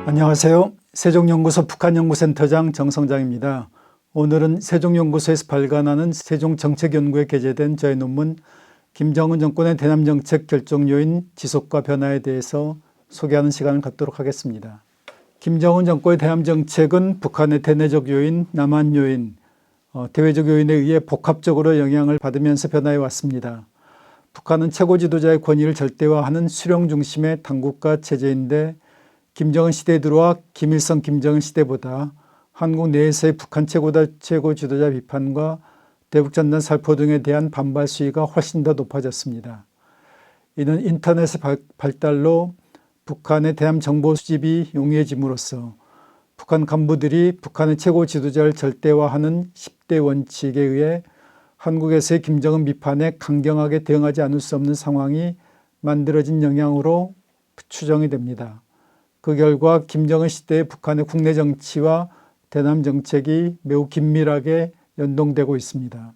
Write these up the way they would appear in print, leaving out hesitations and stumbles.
안녕하세요. 세종연구소 북한연구센터장 정성장입니다. 오늘은 세종연구소에서 발간하는 세종정책연구에 게재된 저의 논문 김정은 정권의 대남정책 결정 요인 지속과 변화에 대해서 소개하는 시간을 갖도록 하겠습니다. 김정은 정권의 대남정책은 북한의 대내적 요인, 남한 요인, 대외적 요인에 의해 복합적으로 영향을 받으면서 변화해 왔습니다. 북한은 최고 지도자의 권위를 절대화하는 수령 중심의 당국가 체제인데 김정은 시대에 들어와 김일성 김정은 시대보다 한국 내에서의 북한 최고 지도자 비판과 대북전단 살포 등에 대한 반발 수위가 훨씬 더 높아졌습니다. 이는 인터넷의 발달로 북한의 대남 정보 수집이 용이해짐으로써 북한 간부들이 북한의 최고 지도자를 절대화하는 10대 원칙에 의해 한국에서의 김정은 비판에 강경하게 대응하지 않을 수 없는 상황이 만들어진 영향으로 추정이 됩니다. 그 결과 김정은 시대의 북한의 국내 정치와 대남 정책이 매우 긴밀하게 연동되고 있습니다.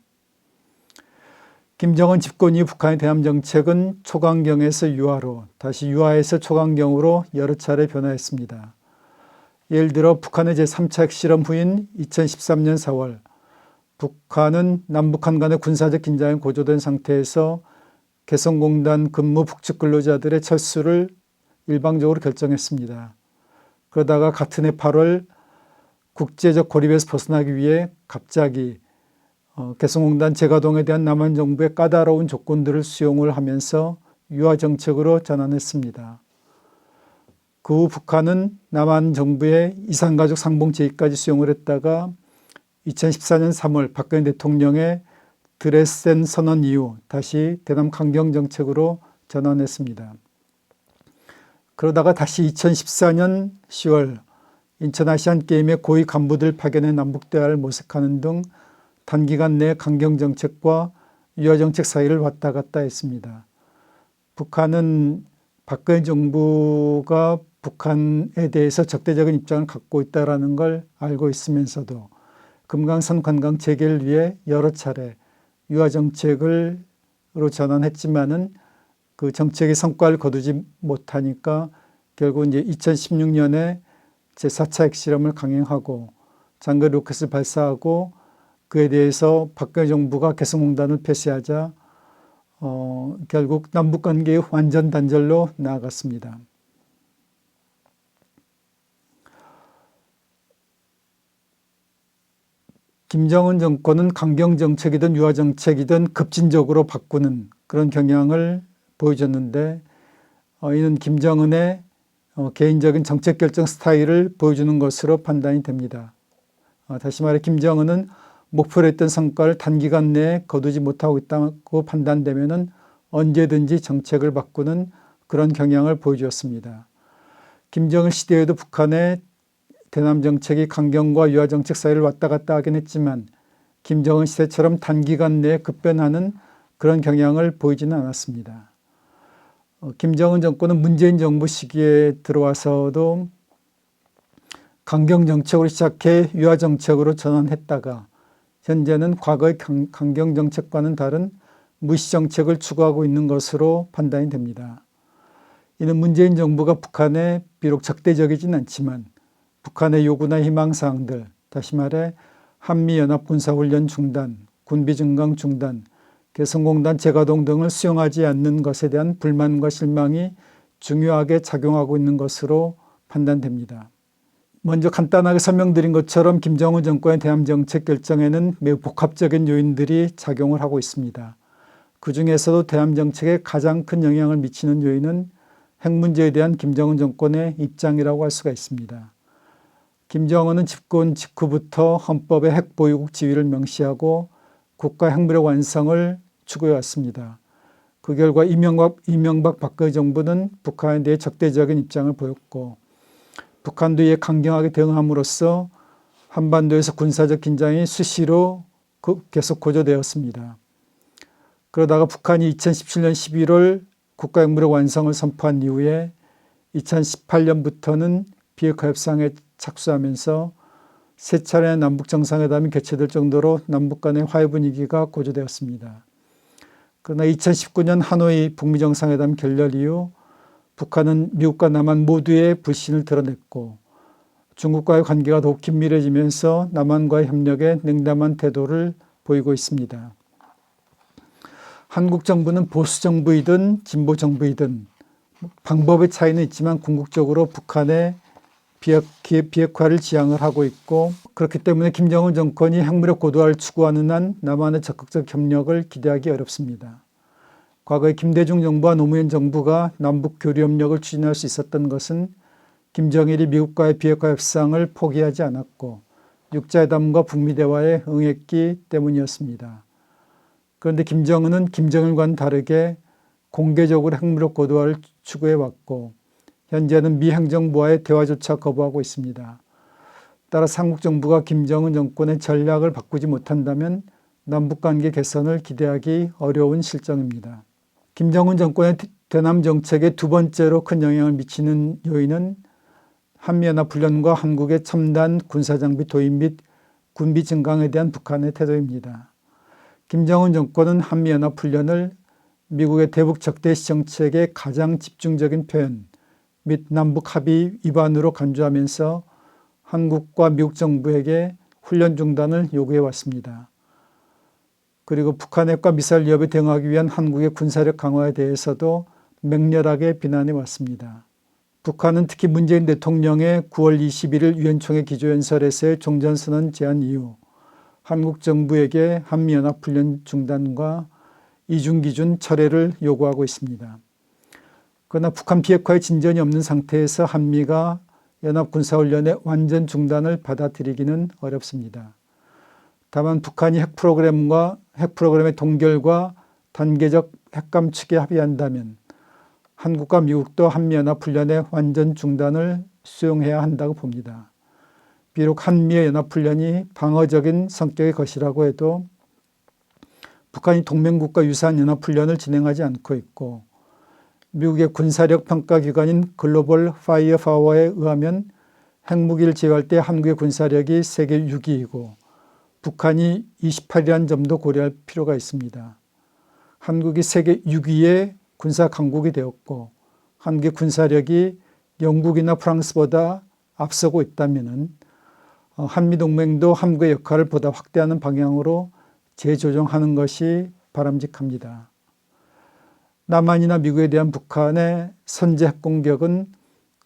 김정은 집권 이후 북한의 대남 정책은 초강경에서 유화로, 다시 유화에서 초강경으로 여러 차례 변화했습니다. 예를 들어 북한의 제3차 핵실험 후인 2013년 4월 북한은 남북한 간의 군사적 긴장이 고조된 상태에서 개성공단 근무 북측 근로자들의 철수를 일방적으로 결정했습니다. 그러다가 같은 해 8월 국제적 고립에서 벗어나기 위해 갑자기 개성공단 재가동에 대한 남한 정부의 까다로운 조건들을 수용을 하면서 유화 정책으로 전환했습니다. 그 후 북한은 남한 정부의 이산가족 상봉 제의까지 수용을 했다가 2014년 3월 박근혜 대통령의 드레센 선언 이후 다시 대남 강경 정책으로 전환했습니다. 그러다가 다시 2014년 10월 인천아시안게임의 고위 간부들 파견해 남북대화를 모색하는 등 단기간 내 강경정책과 유화정책 사이를 왔다 갔다 했습니다. 북한은 박근혜 정부가 북한에 대해서 적대적인 입장을 갖고 있다는 걸 알고 있으면서도 금강산 관광 재개를 위해 여러 차례 유화정책으로 전환했지만은 그 정책의 성과를 거두지 못하니까 결국 이제 2016년에 제4차 핵실험을 강행하고 장거리 로켓을 발사하고 그에 대해서 박근혜 정부가 개성공단을 폐쇄하자 결국 남북관계의 완전 단절로 나아갔습니다. 김정은 정권은 강경정책이든 유화정책이든 급진적으로 바꾸는 그런 경향을 보여줬는데 이는 김정은의 개인적인 정책 결정 스타일을 보여주는 것으로 판단이 됩니다. 다시 말해 김정은은 목표로 했던 성과를 단기간 내에 거두지 못하고 있다고 판단되면 언제든지 정책을 바꾸는 그런 경향을 보여주었습니다. 김정은 시대에도 북한의 대남 정책이 강경과 유화 정책 사이를 왔다 갔다 하긴 했지만 김정은 시대처럼 단기간 내에 급변하는 그런 경향을 보이지는 않았습니다. 김정은 정권은 문재인 정부 시기에 들어와서도 강경 정책으로 시작해 유화 정책으로 전환했다가 현재는 과거의 강경 정책과는 다른 무시 정책을 추구하고 있는 것으로 판단이 됩니다. 이는 문재인 정부가 북한에 비록 적대적이진 않지만 북한의 요구나 희망사항들, 다시 말해 한미연합군사훈련 중단, 군비 증강 중단, 개성공단 재가동 등을 수용하지 않는 것에 대한 불만과 실망이 중요하게 작용하고 있는 것으로 판단됩니다. 먼저 간단하게 설명드린 것처럼 김정은 정권의 대남정책 결정에는 매우 복합적인 요인들이 작용을 하고 있습니다. 그 중에서도 대남정책에 가장 큰 영향을 미치는 요인은 핵 문제에 대한 김정은 정권의 입장이라고 할 수가 있습니다. 김정은은 집권 직후부터 헌법에 핵 보유국 지위를 명시하고 국가 핵무력 완성을 추구해왔습니다. 그 결과 이명박 박근혜 정부는 북한에 대해 적대적인 입장을 보였고 북한도 이에 강경하게 대응함으로써 한반도에서 군사적 긴장이 수시로 계속 고조되었습니다. 그러다가 북한이 2017년 11월 국가 핵무력 완성을 선포한 이후에 2018년부터는 비핵화 협상에 착수하면서 세 차례 남북 정상회담이 개최될 정도로 남북 간의 화해 분위기가 고조되었습니다. 그러나 2019년 하노이 북미 정상회담 결렬 이후 북한은 미국과 남한 모두의 불신을 드러냈고 중국과의 관계가 더욱 긴밀해지면서 남한과의 협력에 냉담한 태도를 보이고 있습니다. 한국 정부는 보수 정부이든 진보 정부이든 방법의 차이는 있지만 궁극적으로 북한의 비핵화를 지향을 하고 있고, 그렇기 때문에 김정은 정권이 핵무력 고도화를 추구하는 한 남한의 적극적 협력을 기대하기 어렵습니다. 과거에 김대중 정부와 노무현 정부가 남북 교류 협력을 추진할 수 있었던 것은 김정일이 미국과의 비핵화 협상을 포기하지 않았고 육자회담과 북미 대화에 응했기 때문이었습니다. 그런데 김정은은 김정일과는 다르게 공개적으로 핵무력 고도화를 추구해왔고 현재는 미 행정부와의 대화조차 거부하고 있습니다. 따라 한국 정부가 김정은 정권의 전략을 바꾸지 못한다면 남북관계 개선을 기대하기 어려운 실정입니다. 김정은 정권의 대남 정책에 두 번째로 큰 영향을 미치는 요인은 한미연합훈련과 한국의 첨단 군사장비 도입 및 군비 증강에 대한 북한의 태도입니다. 김정은 정권은 한미연합훈련을 미국의 대북 적대시 정책의 가장 집중적인 표현 및 남북 합의 위반으로 간주하면서 한국과 미국 정부에게 훈련 중단을 요구해 왔습니다. 그리고 북한 핵과 미사일 위협에 대응하기 위한 한국의 군사력 강화에 대해서도 맹렬하게 비난해 왔습니다. 북한은 특히 문재인 대통령의 9월 21일 유엔총회 기조연설에서의 종전선언 제안 이후 한국 정부에게 한미연합훈련 중단과 이중기준 철회를 요구하고 있습니다. 그러나 북한 비핵화의 진전이 없는 상태에서 한미가 연합군사훈련의 완전 중단을 받아들이기는 어렵습니다. 다만 북한이 핵 프로그램의 동결과 단계적 핵 감축에 합의한다면 한국과 미국도 한미연합훈련의 완전 중단을 수용해야 한다고 봅니다. 비록 한미의 연합훈련이 방어적인 성격의 것이라고 해도 북한이 동맹국과 유사한 연합훈련을 진행하지 않고 있고 미국의 군사력 평가기관인 글로벌 파이어 파워에 의하면 핵무기를 제외할 때 한국의 군사력이 세계 6위이고 북한이 28위라는 점도 고려할 필요가 있습니다. 한국이 세계 6위의 군사 강국이 되었고 한국의 군사력이 영국이나 프랑스보다 앞서고 있다면 한미동맹도 한국의 역할을 보다 확대하는 방향으로 재조정하는 것이 바람직합니다. 남한이나 미국에 대한 북한의 선제 핵공격은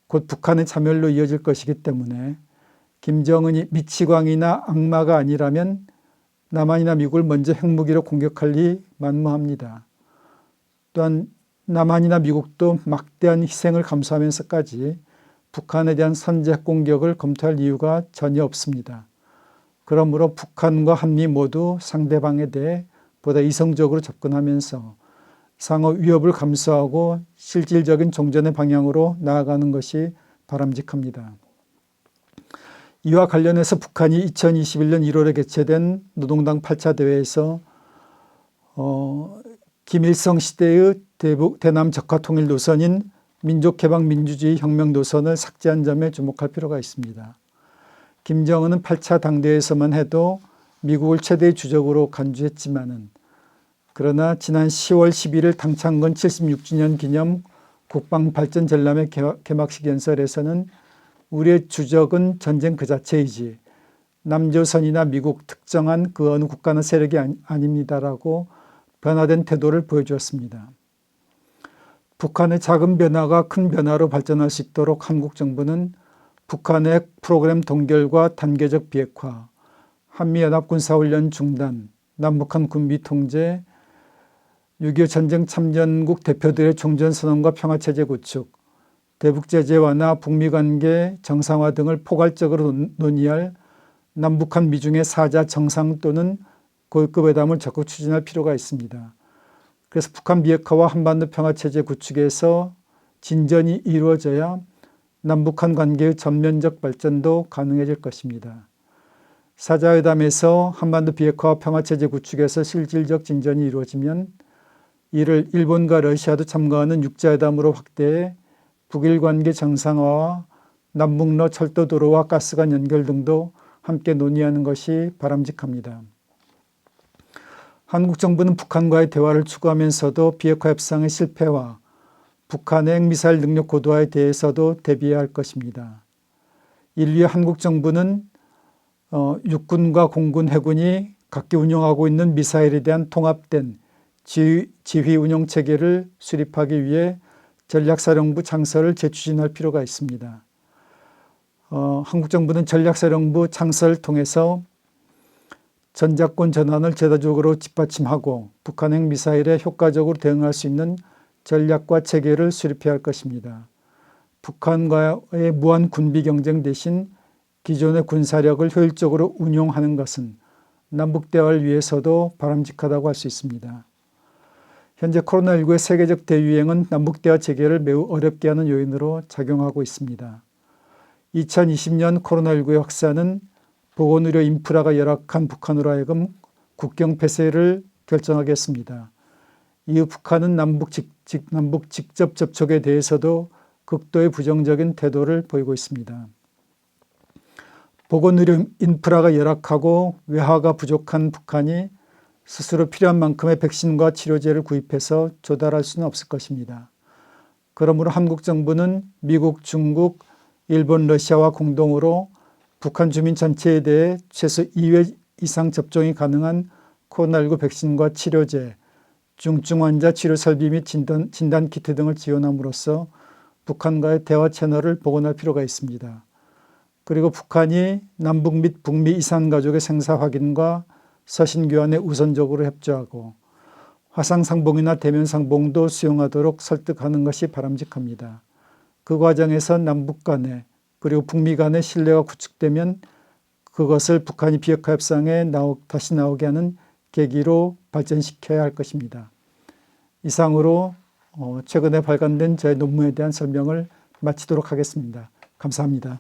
곧 북한의 자멸로 이어질 것이기 때문에 김정은이 미치광이나 악마가 아니라면 남한이나 미국을 먼저 핵무기로 공격할 리 만무합니다. 또한 남한이나 미국도 막대한 희생을 감수하면서까지 북한에 대한 선제 핵공격을 검토할 이유가 전혀 없습니다. 그러므로 북한과 한미 모두 상대방에 대해 보다 이성적으로 접근하면서 상호 위협을 감수하고 실질적인 종전의 방향으로 나아가는 것이 바람직합니다. 이와 관련해서 북한이 2021년 1월에 개최된 노동당 8차 대회에서 김일성 시대의 대남 적화 통일 노선인 민족해방민주주의 혁명 노선을 삭제한 점에 주목할 필요가 있습니다. 김정은은 8차 당대회에서만 해도 미국을 최대의 주적으로 간주했지만은 그러나 지난 10월 11일 당창건 76주년 기념 국방발전전람회 개막식 연설에서는 우리의 주적은 전쟁 그 자체이지 남조선이나 미국 특정한 그 어느 국가나 세력이 아닙니다라고 변화된 태도를 보여주었습니다. 북한의 작은 변화가 큰 변화로 발전할 수 있도록 한국 정부는 북한의 핵 프로그램 동결과 단계적 비핵화, 한미연합군사훈련 중단, 남북한 군비 통제, 6.25 전쟁 참전국 대표들의 종전선언과 평화체제 구축, 대북제재 완화, 북미관계 정상화 등을 포괄적으로 논의할 남북한 미중의 4자 정상 또는 고위급 회담을 적극 추진할 필요가 있습니다. 그래서 북한 비핵화와 한반도 평화체제 구축에서 진전이 이루어져야 남북한 관계의 전면적 발전도 가능해질 것입니다. 4자 회담에서 한반도 비핵화와 평화체제 구축에서 실질적 진전이 이루어지면 이를 일본과 러시아도 참가하는 6자 회담으로 확대해 북일 관계 정상화와 남북로 철도도로와 가스관 연결 등도 함께 논의하는 것이 바람직합니다. 한국 정부는 북한과의 대화를 추구하면서도 비핵화 협상의 실패와 북한의 핵미사일 능력 고도화에 대해서도 대비해야 할 것입니다. 인류의 한국 정부는 육군과 공군, 해군이 각기 운영하고 있는 미사일에 대한 통합된 지휘 운영 체계를 수립하기 위해 전략사령부 창설을 재추진할 필요가 있습니다. 한국 정부는 전략사령부 창설을 통해서 전작권 전환을 제도적으로 뒷받침하고 북한행 미사일에 효과적으로 대응할 수 있는 전략과 체계를 수립해야 할 것입니다. 북한과의 무한 군비 경쟁 대신 기존의 군사력을 효율적으로 운용하는 것은 남북 대화를 위해서도 바람직하다고 할 수 있습니다. 현재 코로나19의 세계적 대유행은 남북 대화 체계를 매우 어렵게 하는 요인으로 작용하고 있습니다. 2020년 코로나19의 확산은 보건의료 인프라가 열악한 북한으로 하여금 국경 폐쇄를 결정하게 했습니다. 이후 북한은 남북 직접 접촉에 대해서도 극도의 부정적인 태도를 보이고 있습니다. 보건의료 인프라가 열악하고 외화가 부족한 북한이 스스로 필요한 만큼의 백신과 치료제를 구입해서 조달할 수는 없을 것입니다. 그러므로 한국 정부는 미국, 중국, 일본, 러시아와 공동으로 북한 주민 전체에 대해 최소 2회 이상 접종이 가능한 코로나19 백신과 치료제, 중증 환자 치료 설비 및 진단 키트 등을 지원함으로써 북한과의 대화 채널을 복원할 필요가 있습니다. 그리고 북한이 남북 및 북미 이산 가족의 생사 확인과 서신 교환에 우선적으로 협조하고 화상상봉이나 대면상봉도 수용하도록 설득하는 것이 바람직합니다. 그 과정에서 남북 간에 그리고 북미 간의 신뢰가 구축되면 그것을 북한이 비핵화 협상에 다시 나오게 하는 계기로 발전시켜야 할 것입니다. 이상으로 최근에 발간된 저의 논문에 대한 설명을 마치도록 하겠습니다. 감사합니다.